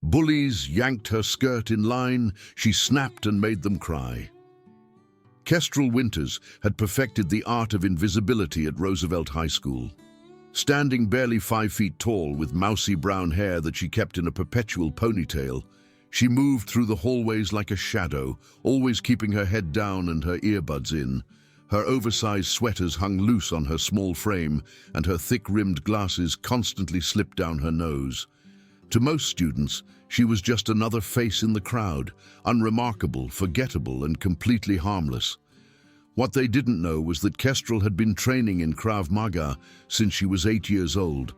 Bullies yanked her skirt in line, she snapped and made them cry. Kestrel Winters had perfected the art of invisibility at Roosevelt High School. Standing barely 5 feet tall with mousy brown hair that she kept in a perpetual ponytail, she moved through the hallways like a shadow, always keeping her head down and her earbuds in. Her oversized sweaters hung loose on her small frame, and her thick-rimmed glasses constantly slipped down her nose. To most students, she was just another face in the crowd, unremarkable, forgettable, and completely harmless. What they didn't know was that Kestrel had been training in Krav Maga since she was 8 years old.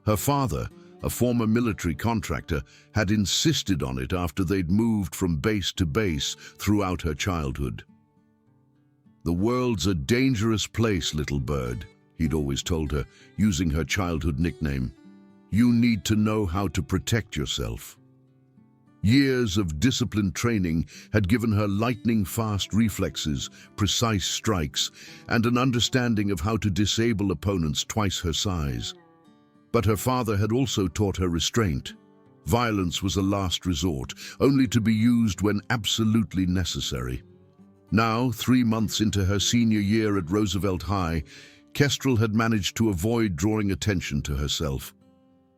Her father, a former military contractor, had insisted on it after they'd moved from base to base throughout her childhood. "The world's a dangerous place, little bird," he'd always told her, using her childhood nickname. "You need to know how to protect yourself." Years of disciplined training had given her lightning-fast reflexes, precise strikes, and an understanding of how to disable opponents twice her size. But her father had also taught her restraint. Violence was a last resort, only to be used when absolutely necessary. Now, 3 months into her senior year at Roosevelt High, Kestrel had managed to avoid drawing attention to herself.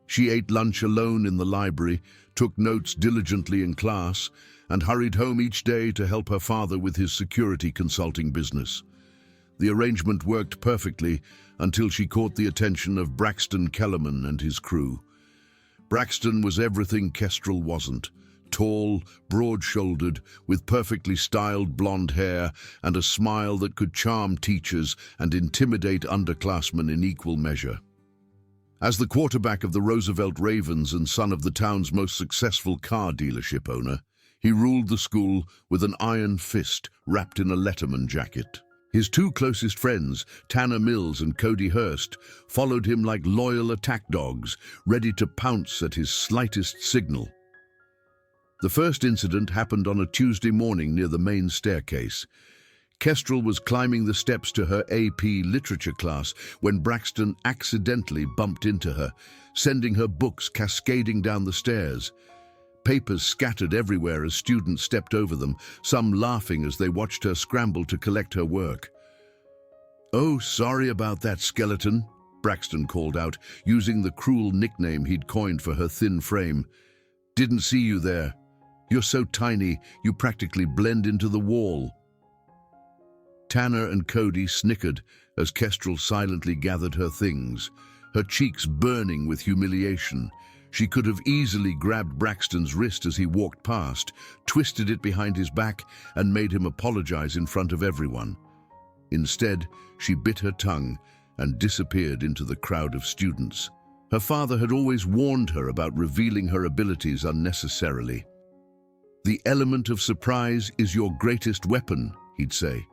She ate lunch alone in the library, took notes diligently in class, and hurried home each day to help her father with his security consulting business. The arrangement worked perfectly until she caught the attention of Braxton Kellerman and his crew. Braxton was everything Kestrel wasn't. Tall, broad-shouldered, with perfectly styled blonde hair and a smile that could charm teachers and intimidate underclassmen in equal measure. As the quarterback of the Roosevelt Ravens and son of the town's most successful car dealership owner, he ruled the school with an iron fist wrapped in a Letterman jacket. His two closest friends, Tanner Mills and Cody Hurst, followed him like loyal attack dogs, ready to pounce at his slightest signal. The first incident happened on a Tuesday morning near the main staircase. Kestrel was climbing the steps to her AP literature class when Braxton accidentally bumped into her, sending her books cascading down the stairs. Papers scattered everywhere as students stepped over them, some laughing as they watched her scramble to collect her work. "Oh, sorry about that, skeleton," Braxton called out, using the cruel nickname he'd coined for her thin frame. "Didn't see you there. You're so tiny, you practically blend into the wall." Tanner and Cody snickered as Kestrel silently gathered her things, her cheeks burning with humiliation. She could have easily grabbed Braxton's wrist as he walked past, twisted it behind his back, and made him apologize in front of everyone. Instead, she bit her tongue and disappeared into the crowd of students. Her father had always warned her about revealing her abilities unnecessarily. "The element of surprise is your greatest weapon," he'd say.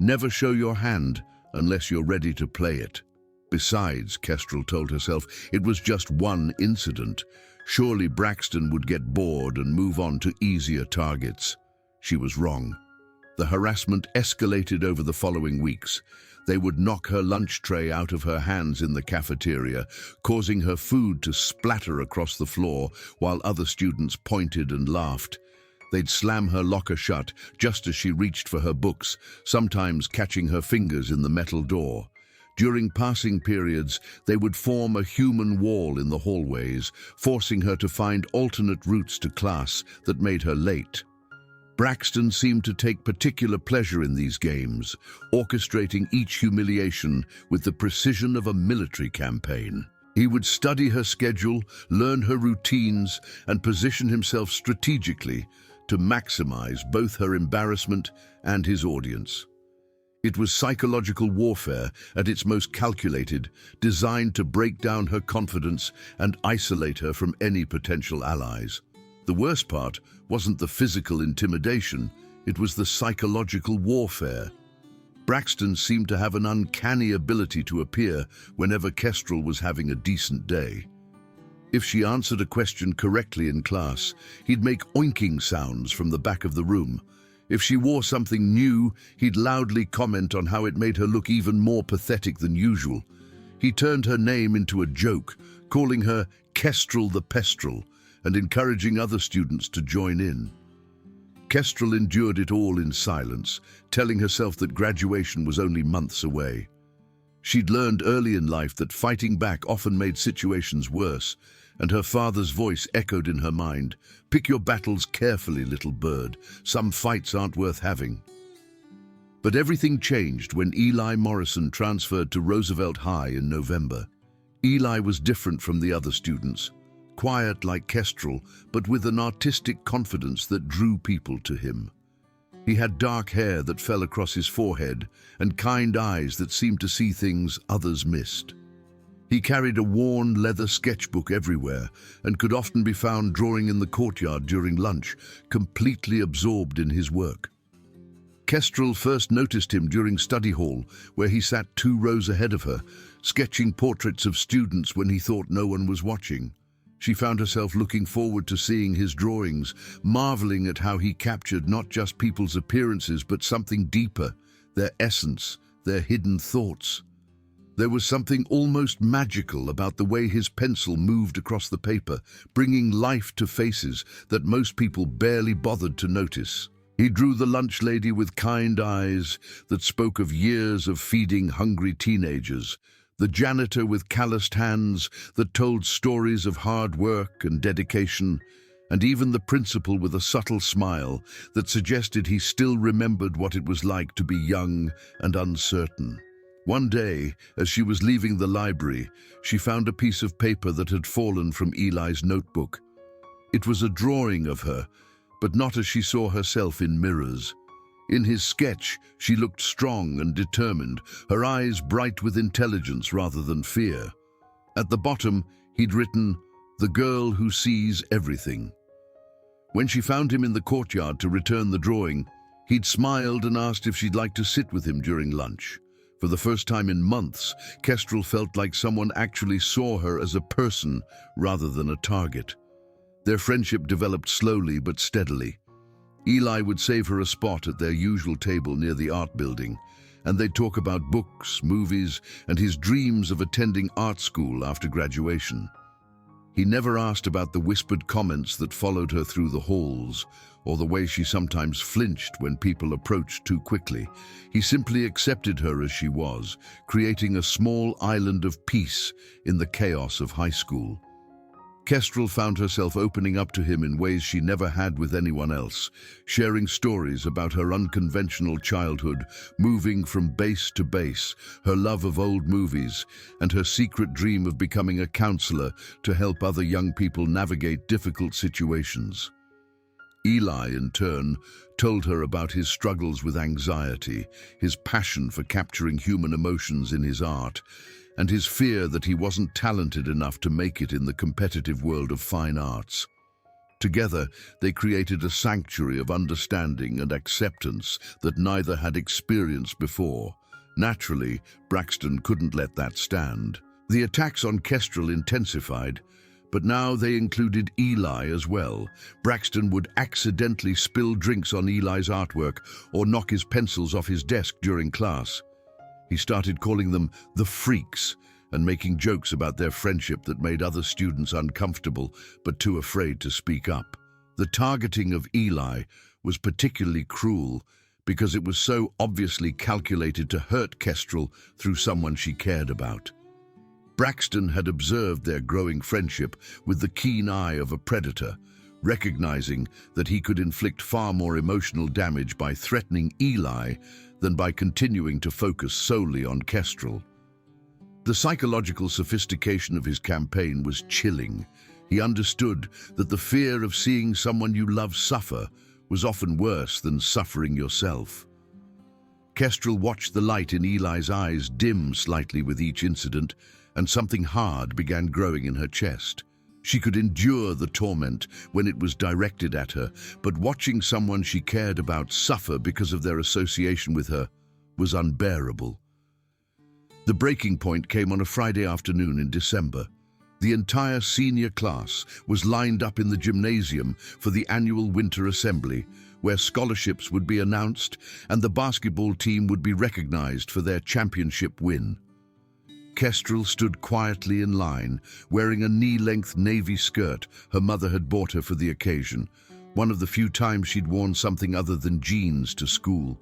"Never show your hand unless you're ready to play it." Besides, Kestrel told herself, it was just one incident. Surely Braxton would get bored and move on to easier targets. She was wrong. The harassment escalated over the following weeks. They would knock her lunch tray out of her hands in the cafeteria, causing her food to splatter across the floor while other students pointed and laughed. They'd slam her locker shut just as she reached for her books, sometimes catching her fingers in the metal door. During passing periods, they would form a human wall in the hallways, forcing her to find alternate routes to class that made her late. Braxton seemed to take particular pleasure in these games, orchestrating each humiliation with the precision of a military campaign. He would study her schedule, learn her routines, and position himself strategically to maximize both her embarrassment and his audience. It was psychological warfare at its most calculated, designed to break down her confidence and isolate her from any potential allies. The worst part wasn't the physical intimidation, it was the psychological warfare. Braxton seemed to have an uncanny ability to appear whenever Kestrel was having a decent day. If she answered a question correctly in class, he'd make oinking sounds from the back of the room. If she wore something new, he'd loudly comment on how it made her look even more pathetic than usual. He turned her name into a joke, calling her Kestrel the Pestrel, and encouraging other students to join in. Kestrel endured it all in silence, telling herself that graduation was only months away. She'd learned early in life that fighting back often made situations worse, and her father's voice echoed in her mind, "Pick your battles carefully, little bird. Some fights aren't worth having." But everything changed when Eli Morrison transferred to Roosevelt High in November. Eli was different from the other students, quiet like Kestrel, but with an artistic confidence that drew people to him. He had dark hair that fell across his forehead and kind eyes that seemed to see things others missed. He carried a worn leather sketchbook everywhere and could often be found drawing in the courtyard during lunch, completely absorbed in his work. Kestrel first noticed him during study hall, where he sat 2 rows ahead of her, sketching portraits of students when he thought no one was watching. She found herself looking forward to seeing his drawings, marveling at how he captured not just people's appearances but something deeper, their essence, their hidden thoughts. There was something almost magical about the way his pencil moved across the paper, bringing life to faces that most people barely bothered to notice. He drew the lunch lady with kind eyes that spoke of years of feeding hungry teenagers, the janitor with calloused hands that told stories of hard work and dedication, and even the principal with a subtle smile that suggested he still remembered what it was like to be young and uncertain. One day, as she was leaving the library, she found a piece of paper that had fallen from Eli's notebook. It was a drawing of her, but not as she saw herself in mirrors. In his sketch, she looked strong and determined, her eyes bright with intelligence rather than fear. At the bottom, he'd written, "The girl who sees everything." When she found him in the courtyard to return the drawing, he'd smiled and asked if she'd like to sit with him during lunch. For the first time in months, Kestrel felt like someone actually saw her as a person rather than a target. Their friendship developed slowly but steadily. Eli would save her a spot at their usual table near the art building, and they'd talk about books, movies, and his dreams of attending art school after graduation. He never asked about the whispered comments that followed her through the halls, or the way she sometimes flinched when people approached too quickly. He simply accepted her as she was, creating a small island of peace in the chaos of high school. Kestrel found herself opening up to him in ways she never had with anyone else, sharing stories about her unconventional childhood, moving from base to base, her love of old movies, and her secret dream of becoming a counselor to help other young people navigate difficult situations. Eli, in turn, told her about his struggles with anxiety, his passion for capturing human emotions in his art, and his fear that he wasn't talented enough to make it in the competitive world of fine arts. Together, they created a sanctuary of understanding and acceptance that neither had experienced before. Naturally, Braxton couldn't let that stand. The attacks on Kestrel intensified, but now they included Eli as well. Braxton would accidentally spill drinks on Eli's artwork or knock his pencils off his desk during class. He started calling them the freaks and making jokes about their friendship that made other students uncomfortable but too afraid to speak up. The targeting of Eli was particularly cruel because it was so obviously calculated to hurt Kestrel through someone she cared about. Braxton had observed their growing friendship with the keen eye of a predator, recognizing that he could inflict far more emotional damage by threatening Eli than by continuing to focus solely on Kestrel. The psychological sophistication of his campaign was chilling. He understood that the fear of seeing someone you love suffer was often worse than suffering yourself. Kestrel watched the light in Eli's eyes dim slightly with each incident, and something hard began growing in her chest. She could endure the torment when it was directed at her, but watching someone she cared about suffer because of their association with her was unbearable. The breaking point came on a Friday afternoon in December. The entire senior class was lined up in the gymnasium for the annual winter assembly, where scholarships would be announced and the basketball team would be recognized for their championship win. Kestrel stood quietly in line, wearing a knee-length navy skirt her mother had bought her for the occasion, one of the few times she'd worn something other than jeans to school.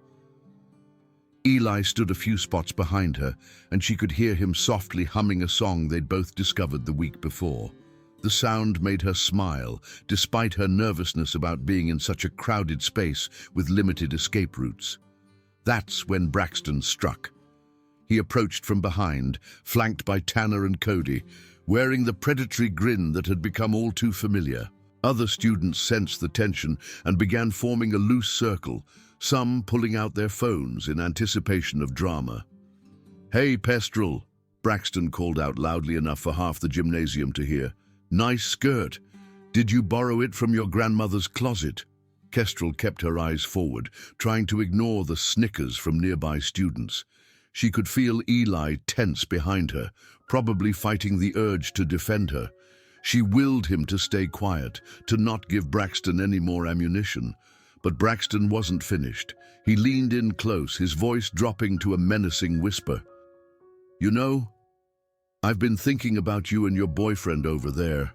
Eli stood a few spots behind her, and she could hear him softly humming a song they'd both discovered the week before. The sound made her smile, despite her nervousness about being in such a crowded space with limited escape routes. That's when Braxton struck. He approached from behind, flanked by Tanner and Cody, wearing the predatory grin that had become all too familiar. Other students sensed the tension and began forming a loose circle, some pulling out their phones in anticipation of drama. "Hey, Kestrel," Braxton called out loudly enough for half the gymnasium to hear. "Nice skirt. Did you borrow it from your grandmother's closet?" Kestrel kept her eyes forward, trying to ignore the snickers from nearby students. She could feel Eli tense behind her, probably fighting the urge to defend her. She willed him to stay quiet, to not give Braxton any more ammunition. But Braxton wasn't finished. He leaned in close, his voice dropping to a menacing whisper. "You know, I've been thinking about you and your boyfriend over there.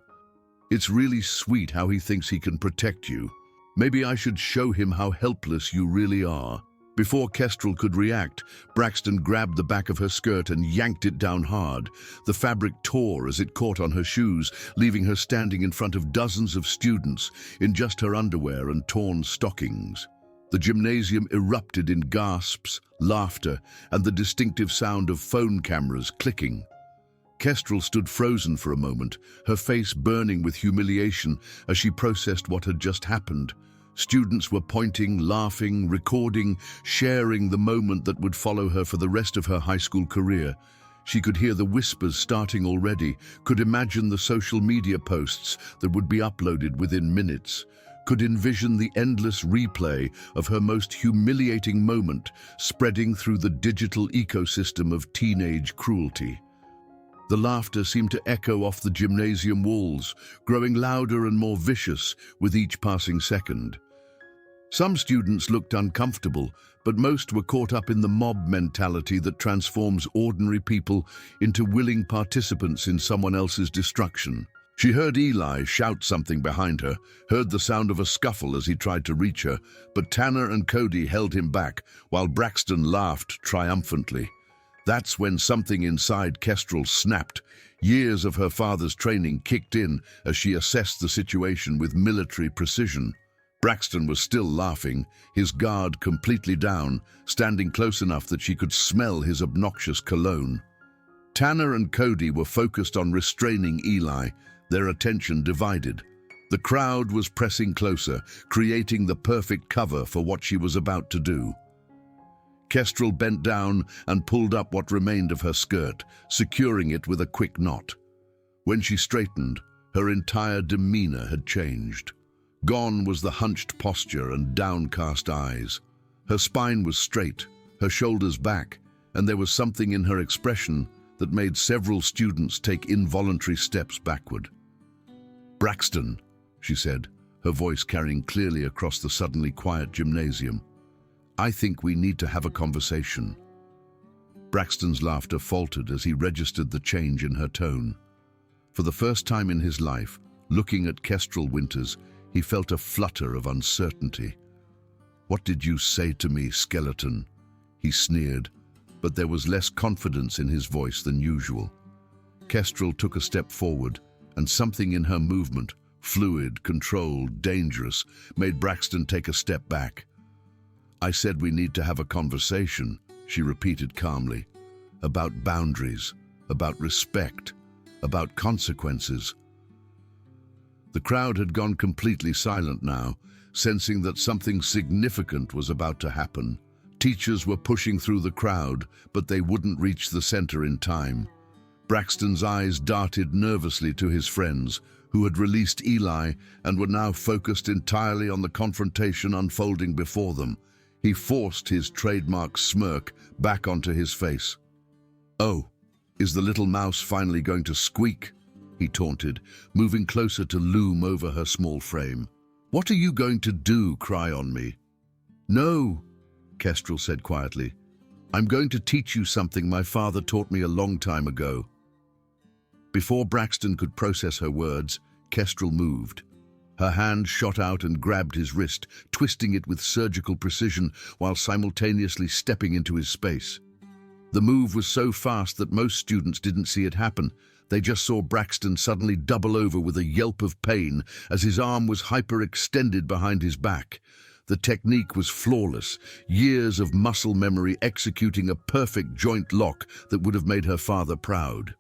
It's really sweet how he thinks he can protect you. Maybe I should show him how helpless you really are." Before Kestrel could react, Braxton grabbed the back of her skirt and yanked it down hard. The fabric tore as it caught on her shoes, leaving her standing in front of dozens of students in just her underwear and torn stockings. The gymnasium erupted in gasps, laughter, and the distinctive sound of phone cameras clicking. Kestrel stood frozen for a moment, her face burning with humiliation as she processed what had just happened. Students were pointing, laughing, recording, sharing the moment that would follow her for the rest of her high school career. She could hear the whispers starting already, could imagine the social media posts that would be uploaded within minutes, could envision the endless replay of her most humiliating moment spreading through the digital ecosystem of teenage cruelty. The laughter seemed to echo off the gymnasium walls, growing louder and more vicious with each passing second. Some students looked uncomfortable, but most were caught up in the mob mentality that transforms ordinary people into willing participants in someone else's destruction. She heard Eli shout something behind her, heard the sound of a scuffle as he tried to reach her, but Tanner and Cody held him back, while Braxton laughed triumphantly. That's when something inside Kestrel snapped. Years of her father's training kicked in as she assessed the situation with military precision. Braxton was still laughing, his guard completely down, standing close enough that she could smell his obnoxious cologne. Tanner and Cody were focused on restraining Eli, their attention divided. The crowd was pressing closer, creating the perfect cover for what she was about to do. Kestrel bent down and pulled up what remained of her skirt, securing it with a quick knot. When she straightened, her entire demeanor had changed. Gone was the hunched posture and downcast eyes. Her spine was straight, her shoulders back, and there was something in her expression that made several students take involuntary steps backward. "Braxton," she said, her voice carrying clearly across the suddenly quiet gymnasium, "I think we need to have a conversation." Braxton's laughter faltered as he registered the change in her tone. For the first time in his life, looking at Kestrel Winters, he felt a flutter of uncertainty. "What did you say to me, skeleton?" he sneered, but there was less confidence in his voice than usual. Kestrel took a step forward, and something in her movement, fluid, controlled, dangerous, made Braxton take a step back. "I said we need to have a conversation," she repeated calmly, "about boundaries, about respect, about consequences." The crowd had gone completely silent now, sensing that something significant was about to happen. Teachers were pushing through the crowd, but they wouldn't reach the center in time. Braxton's eyes darted nervously to his friends, who had released Eli and were now focused entirely on the confrontation unfolding before them. He forced his trademark smirk back onto his face. "Oh, is the little mouse finally going to squeak?" he taunted, moving closer to loom over her small frame. "What are you going to do, cry on me?" "No," Kestrel said quietly. I'm going to teach you something my father taught me a long time ago." Before Braxton could process her words, Kestrel moved. Her hand shot out and grabbed his wrist, twisting it with surgical precision while simultaneously stepping into his space. The move was so fast that most students didn't see it happen. They just saw Braxton suddenly double over with a yelp of pain as his arm was hyperextended behind his back. The technique was flawless, years of muscle memory executing a perfect joint lock that would have made her father proud.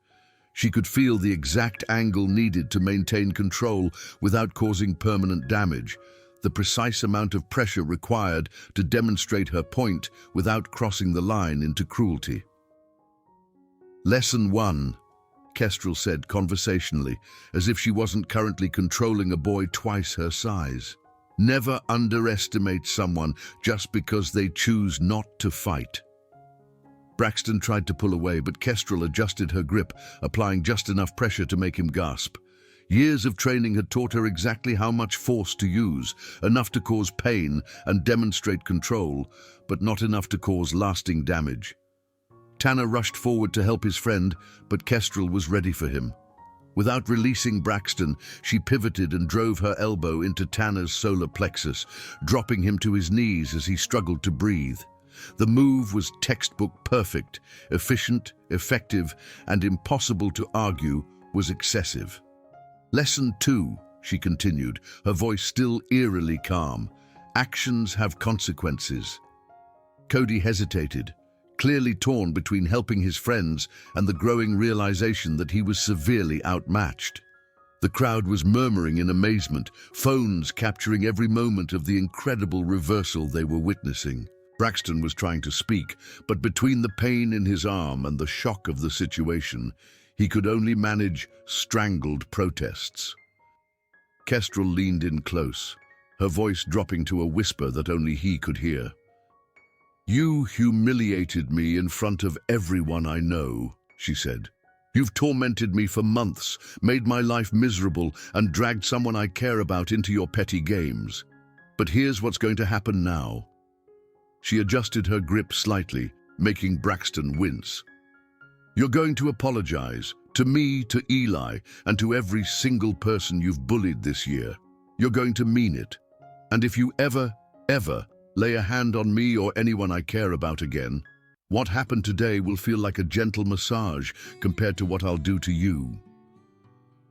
She could feel the exact angle needed to maintain control without causing permanent damage, the precise amount of pressure required to demonstrate her point without crossing the line into cruelty. "Lesson 1, Kestrel said conversationally, as if she wasn't currently controlling a boy twice her size. "Never underestimate someone just because they choose not to fight." Braxton tried to pull away, but Kestrel adjusted her grip, applying just enough pressure to make him gasp. Years of training had taught her exactly how much force to use, enough to cause pain and demonstrate control, but not enough to cause lasting damage. Tanner rushed forward to help his friend, but Kestrel was ready for him. Without releasing Braxton, she pivoted and drove her elbow into Tanner's solar plexus, dropping him to his knees as he struggled to breathe. The move was textbook perfect, efficient, effective, and impossible to argue was excessive. "Lesson 2, she continued, her voice still eerily calm. "Actions have consequences." Cody hesitated, clearly torn between helping his friends and the growing realization that he was severely outmatched. The crowd was murmuring in amazement, phones capturing every moment of the incredible reversal they were witnessing. Braxton was trying to speak, but between the pain in his arm and the shock of the situation, he could only manage strangled protests. Kestrel leaned in close, her voice dropping to a whisper that only he could hear. "You humiliated me in front of everyone I know," she said. "You've tormented me for months, made my life miserable, and dragged someone I care about into your petty games. But here's what's going to happen now." She adjusted her grip slightly, making Braxton wince. "You're going to apologize, to me, to Eli, and to every single person you've bullied this year. You're going to mean it. And if you ever lay a hand on me or anyone I care about again, what happened today will feel like a gentle massage compared to what I'll do to you."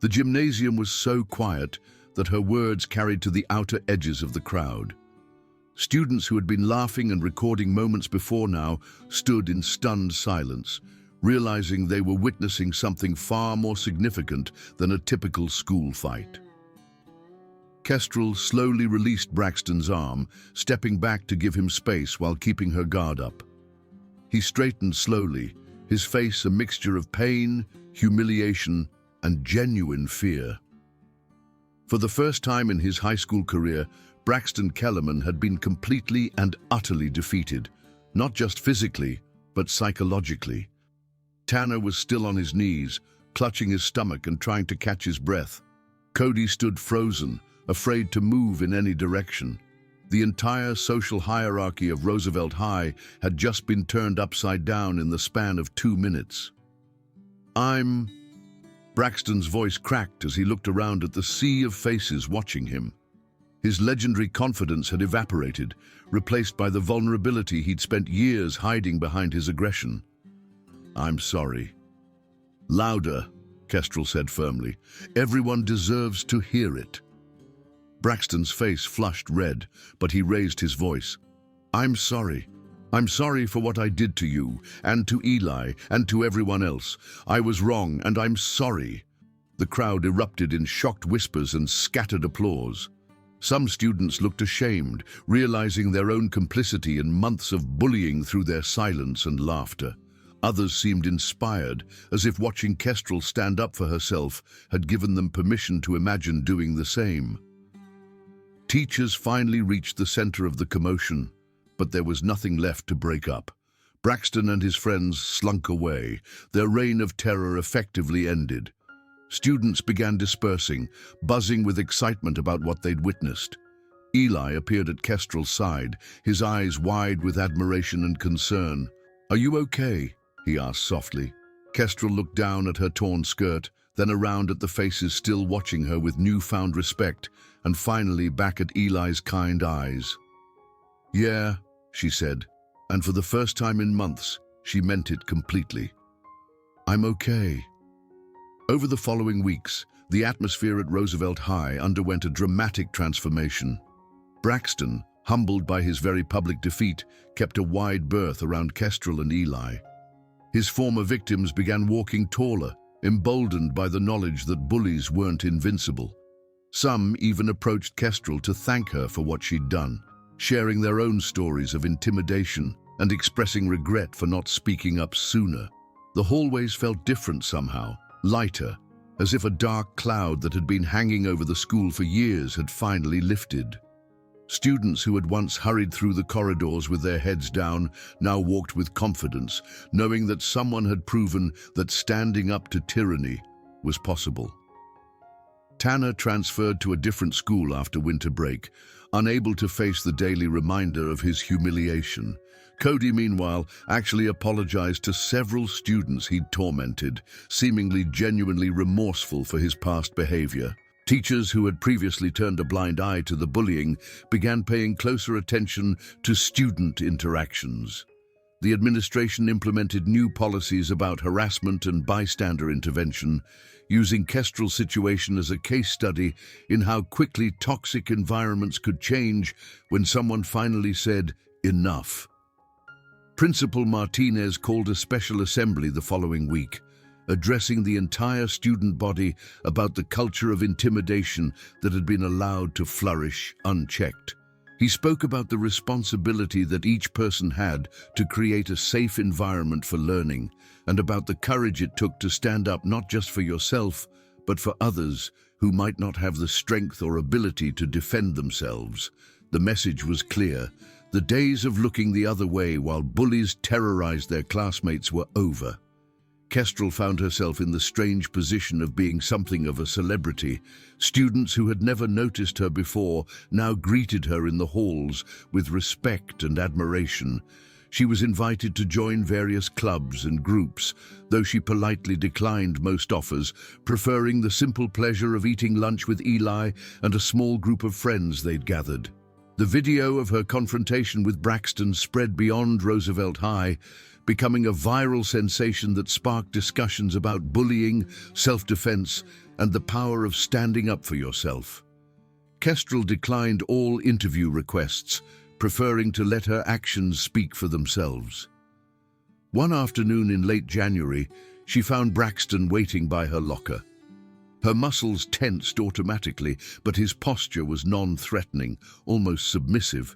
The gymnasium was so quiet that her words carried to the outer edges of the crowd. Students who had been laughing and recording moments before now stood in stunned silence, realizing they were witnessing something far more significant than a typical school fight. Kestrel slowly released Braxton's arm, stepping back to give him space while keeping her guard up. He straightened slowly, his face a mixture of pain, humiliation, and genuine fear. For the first time in his high school career, Braxton Kellerman had been completely and utterly defeated, not just physically, but psychologically. Tanner was still on his knees, clutching his stomach and trying to catch his breath. Cody stood frozen, afraid to move in any direction. The entire social hierarchy of Roosevelt High had just been turned upside down in the span of 2 minutes. Braxton's voice cracked as he looked around at the sea of faces watching him. His legendary confidence had evaporated, replaced by the vulnerability he'd spent years hiding behind his aggression. "I'm sorry." "Louder," Kestrel said firmly. "Everyone deserves to hear it." Braxton's face flushed red, but he raised his voice. "I'm sorry. I'm sorry for what I did to you, and to Eli, and to everyone else. I was wrong, and I'm sorry." The crowd erupted in shocked whispers and scattered applause. Some students looked ashamed, realizing their own complicity in months of bullying through their silence and laughter. Others seemed inspired, as if watching Kestrel stand up for herself had given them permission to imagine doing the same. Teachers finally reached the center of the commotion, but there was nothing left to break up. Braxton and his friends slunk away, their reign of terror effectively ended. Students began dispersing, buzzing with excitement about what they'd witnessed. Eli appeared at Kestrel's side, his eyes wide with admiration and concern. "Are you okay?" he asked softly. Kestrel looked down at her torn skirt, then around at the faces still watching her with newfound respect, and finally back at Eli's kind eyes. "Yeah," she said, and for the first time in months, she meant it completely. "I'm okay." Over the following weeks, the atmosphere at Roosevelt High underwent a dramatic transformation. Braxton, humbled by his very public defeat, kept a wide berth around Kestrel and Eli. His former victims began walking taller, emboldened by the knowledge that bullies weren't invincible. Some even approached Kestrel to thank her for what she'd done, sharing their own stories of intimidation and expressing regret for not speaking up sooner. The hallways felt different somehow, lighter, as if a dark cloud that had been hanging over the school for years had finally lifted. Students who had once hurried through the corridors with their heads down now walked with confidence, knowing that someone had proven that standing up to tyranny was possible. Tanner transferred to a different school after winter break, unable to face the daily reminder of his humiliation. Cody, meanwhile, actually apologized to several students he'd tormented, seemingly genuinely remorseful for his past behavior. Teachers who had previously turned a blind eye to the bullying began paying closer attention to student interactions. The administration implemented new policies about harassment and bystander intervention, using Kestrel's situation as a case study in how quickly toxic environments could change when someone finally said, "Enough." Principal Martinez called a special assembly the following week, addressing the entire student body about the culture of intimidation that had been allowed to flourish unchecked. He spoke about the responsibility that each person had to create a safe environment for learning, and about the courage it took to stand up not just for yourself, but for others who might not have the strength or ability to defend themselves. The message was clear. The days of looking the other way while bullies terrorized their classmates were over. Kestrel found herself in the strange position of being something of a celebrity. Students who had never noticed her before now greeted her in the halls with respect and admiration. She was invited to join various clubs and groups, though she politely declined most offers, preferring the simple pleasure of eating lunch with Eli and a small group of friends they'd gathered. The video of her confrontation with Braxton spread beyond Roosevelt High, becoming a viral sensation that sparked discussions about bullying, self-defense, and the power of standing up for yourself. Kestrel declined all interview requests, preferring to let her actions speak for themselves. One afternoon in late January, she found Braxton waiting by her locker. Her muscles tensed automatically, but his posture was non-threatening, almost submissive.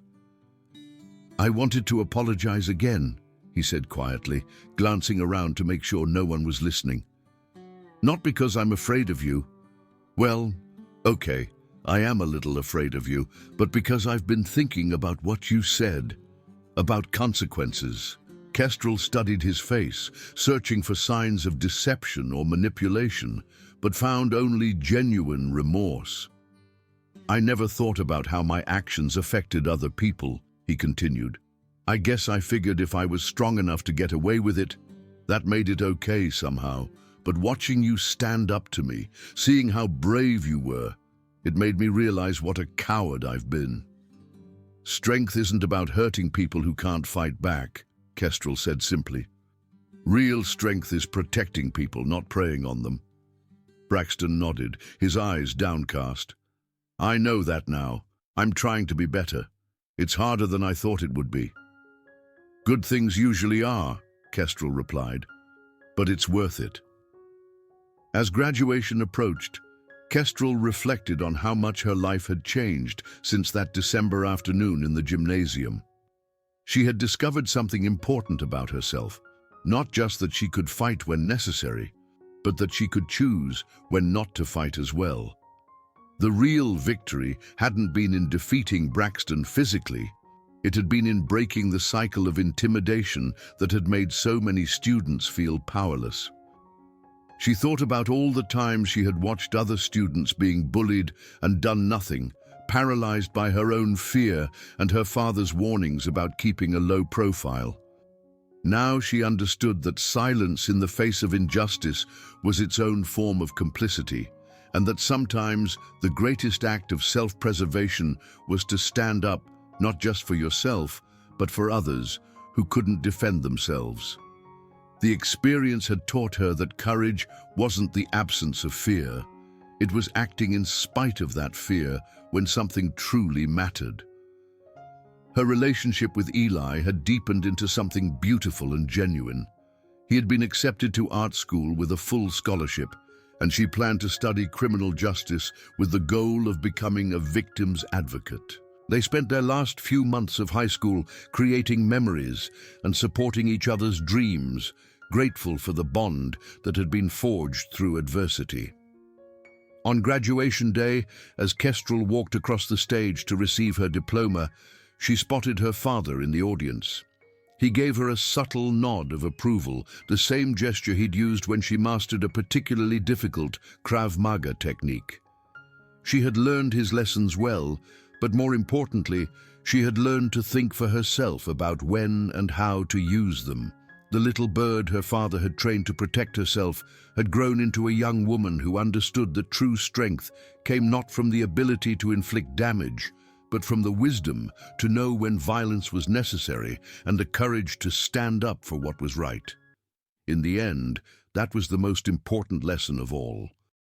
"I wanted to apologize again," he said quietly, glancing around to make sure no one was listening. "Not because I'm afraid of you. Well, okay, I am a little afraid of you, but because I've been thinking about what you said, about consequences." Kestrel studied his face, searching for signs of deception or manipulation, but found only genuine remorse. "I never thought about how my actions affected other people," he continued. "I guess I figured if I was strong enough to get away with it, that made it okay somehow. But watching you stand up to me, seeing how brave you were, it made me realize what a coward I've been." "Strength isn't about hurting people who can't fight back," Kestrel said simply. "Real strength is protecting people, not preying on them." Braxton nodded, his eyes downcast. "I know that now. I'm trying to be better. It's harder than I thought it would be." "Good things usually are," Kestrel replied, "but it's worth it." As graduation approached, Kestrel reflected on how much her life had changed since that December afternoon in the gymnasium. She had discovered something important about herself, not just that she could fight when necessary, but that she could choose when not to fight as well. The real victory hadn't been in defeating Braxton physically. It had been in breaking the cycle of intimidation that had made so many students feel powerless. She thought about all the times she had watched other students being bullied and done nothing, paralyzed by her own fear and her father's warnings about keeping a low profile. Now she understood that silence in the face of injustice was its own form of complicity, and that sometimes the greatest act of self-preservation was to stand up not just for yourself, but for others who couldn't defend themselves. The experience had taught her that courage wasn't the absence of fear. It was acting in spite of that fear when something truly mattered. Her relationship with Eli had deepened into something beautiful and genuine. He had been accepted to art school with a full scholarship, and she planned to study criminal justice with the goal of becoming a victim's advocate. They spent their last few months of high school creating memories and supporting each other's dreams, grateful for the bond that had been forged through adversity. On graduation day, as Kestrel walked across the stage to receive her diploma, she spotted her father in the audience. He gave her a subtle nod of approval, the same gesture he'd used when she mastered a particularly difficult Krav Maga technique. She had learned his lessons well, but more importantly, she had learned to think for herself about when and how to use them. The little bird her father had trained to protect herself had grown into a young woman who understood that true strength came not from the ability to inflict damage, but from the wisdom to know when violence was necessary and the courage to stand up for what was right. In the end, that was the most important lesson of all.